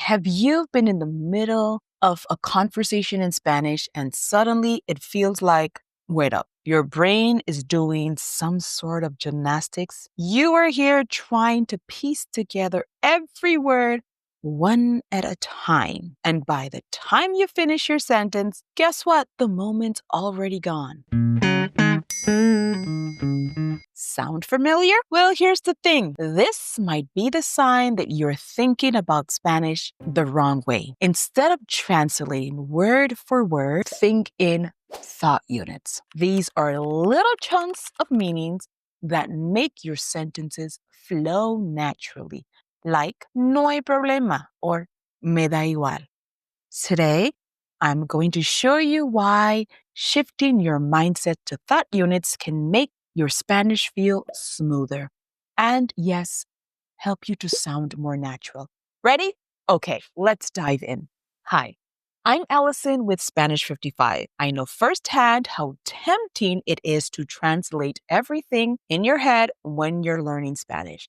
Have you been in the middle of a conversation in Spanish and suddenly it feels like, wait up, your brain is doing some sort of gymnastics? You are here trying to piece together every word one at a time. And by the time you finish your sentence, guess what? The moment's already gone. Sound familiar? Well, here's the thing. This might be the sign that you're thinking about Spanish the wrong way. Instead of translating word for word, think in thought units. These are little chunks of meanings that make your sentences flow naturally, like no hay problema or me da igual. Today, I'm going to show you why shifting your mindset to thought units can make your Spanish feel smoother and, yes, help you to sound more natural. Ready? Okay, let's dive in. Hi, I'm Allison with Spanish 55. I know firsthand how tempting it is to translate everything in your head when you're learning Spanish.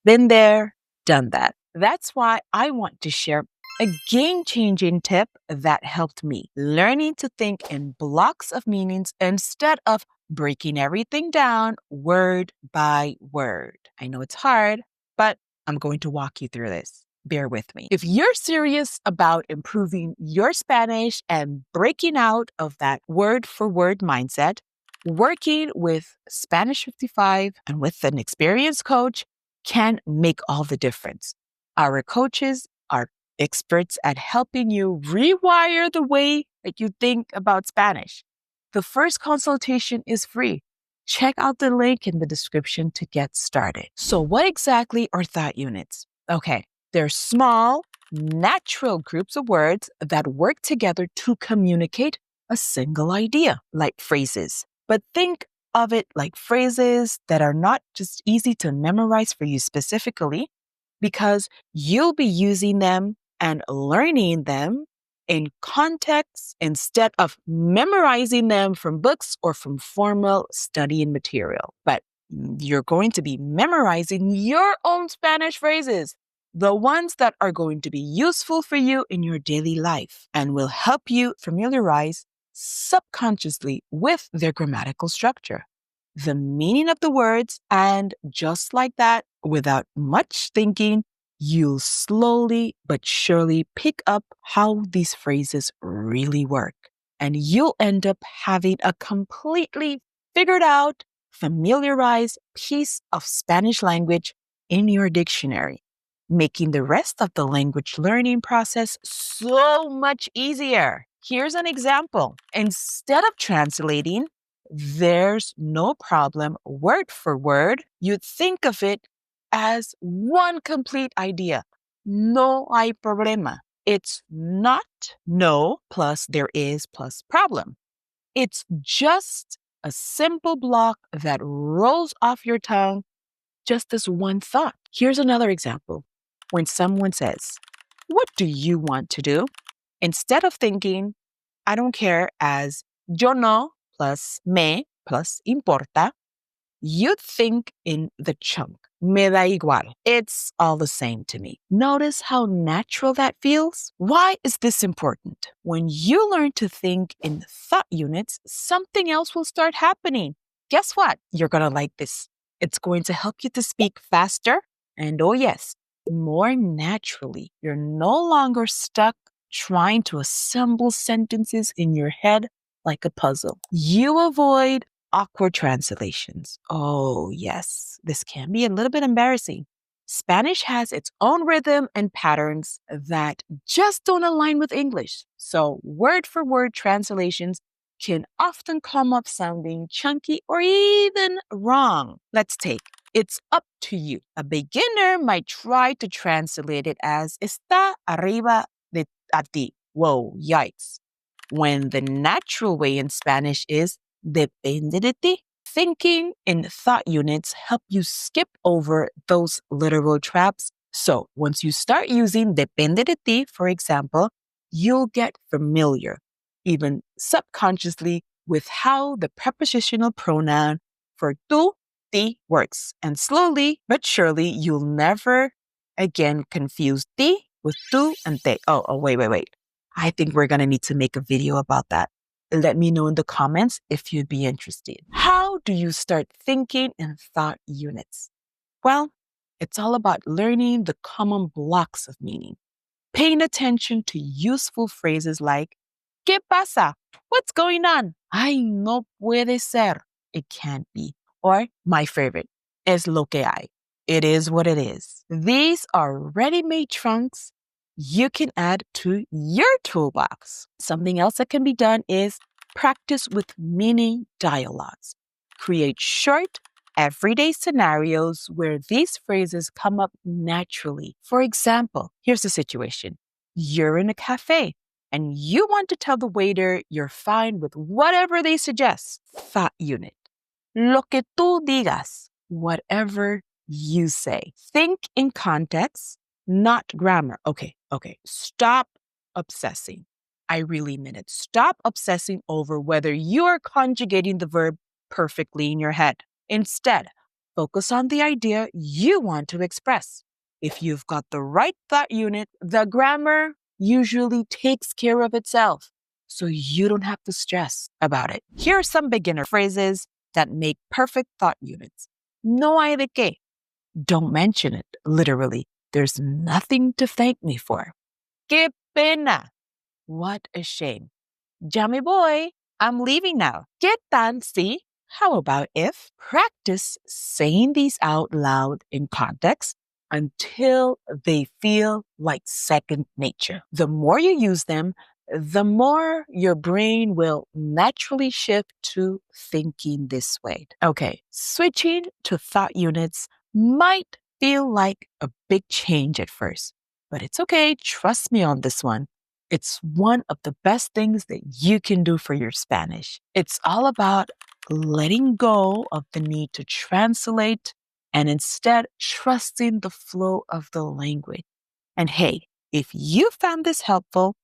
Been there, done that. That's why I want to share a game-changing tip that helped me, learning to think in blocks of meanings instead of breaking everything down word by word. I know it's hard, but I'm going to walk you through this. Bear with me. If you're serious about improving your Spanish and breaking out of that word-for-word mindset, working with Spanish 55 and with an experienced coach can make all the difference. Our coaches are experts at helping you rewire the way that you think about Spanish. The first consultation is free. Check out the link in the description to get started. So what exactly are thought units? Okay, they're small, natural groups of words that work together to communicate a single idea, like phrases. But think of it like phrases that are not just easy to memorize for you specifically, because you'll be using them and learning them in context instead of memorizing them from books or from formal studying material. But you're going to be memorizing your own Spanish phrases, the ones that are going to be useful for you in your daily life and will help you familiarize subconsciously with their grammatical structure, the meaning of the words, and just like that, without much thinking, you'll slowly but surely pick up how these phrases really work. And you'll end up having a completely figured out, familiarized piece of Spanish language in your dictionary, making the rest of the language learning process so much easier. Here's an example. Instead of translating, there's no problem word for word, you'd think of it as one complete idea. No hay problema. It's not no plus there is plus problem. It's just a simple block that rolls off your tongue just as one thought. Here's another example. When someone says, "What do you want to do?" Instead of thinking, "I don't care," as yo no plus me plus importa, you'd think in the chunk, me da igual. It's all the same to me. Notice how natural that feels? Why is this important? When you learn to think in thought units, something else will start happening. Guess what? You're going to like this. It's going to help you to speak faster and, oh yes, more naturally. You're no longer stuck trying to assemble sentences in your head like a puzzle. You avoid awkward translations. Oh, yes, this can be a little bit embarrassing. Spanish has its own rhythm and patterns that just don't align with English. So word for word translations can often come up sounding chunky or even wrong. Let's take "it's up to you." A beginner might try to translate it as "está arriba de a ti." Whoa, yikes. When the natural way in Spanish is "depende de ti." Thinking in thought units help you skip over those literal traps. So once you start using "depende de ti," for example, you'll get familiar, even subconsciously, with how the prepositional pronoun for tú, ti works. And slowly but surely, you'll never again confuse ti with tú and te. Wait. I think we're going to need to make a video about that. Let me know in the comments if you'd be interested. How do you start thinking in thought units? Well, it's all about learning the common blocks of meaning, paying attention to useful phrases like, ¿Qué pasa? What's going on? Ay, no puede ser. It can't be. Or my favorite, es lo que hay. It is what it is. These are ready-made chunks you can add to your toolbox. Something else that can be done is practice with mini dialogues. Create short, everyday scenarios where these phrases come up naturally. For example, here's the situation. You're in a cafe and you want to tell the waiter you're fine with whatever they suggest. Thought unit. Lo que tú digas, whatever you say. Think in context, not grammar. Okay. Stop obsessing. I really mean it. Stop obsessing over whether you are conjugating the verb perfectly in your head. Instead, focus on the idea you want to express. If you've got the right thought unit, the grammar usually takes care of itself, so you don't have to stress about it. Here are some beginner phrases that make perfect thought units. No hay de qué. Don't mention it, literally. There's nothing to thank me for. Qué pena. What a shame. Ya me voy. I'm leaving now. ¿Qué tal si? How about if? Practice saying these out loud in context until they feel like second nature. The more you use them, the more your brain will naturally shift to thinking this way. Okay, switching to thought units might feel like a big change at first, but it's okay. Trust me on this one. It's one of the best things that you can do for your Spanish. It's all about letting go of the need to translate and instead trusting the flow of the language. And hey, if you found this helpful,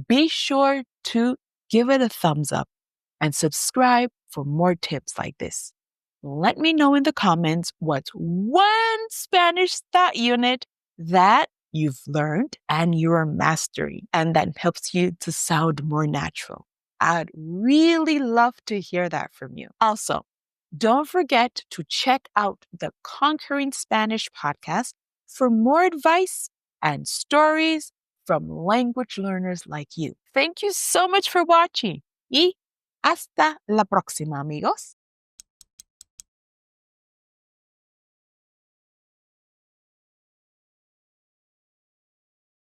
be sure to give it a thumbs up and subscribe for more tips like this. Let me know in the comments what's one Spanish thought unit that you've learned and you're mastering and that helps you to sound more natural. I'd really love to hear that from you. Also, don't forget to check out the Conquering Spanish podcast for more advice and stories from language learners like you. Thank you so much for watching y hasta la próxima, amigos.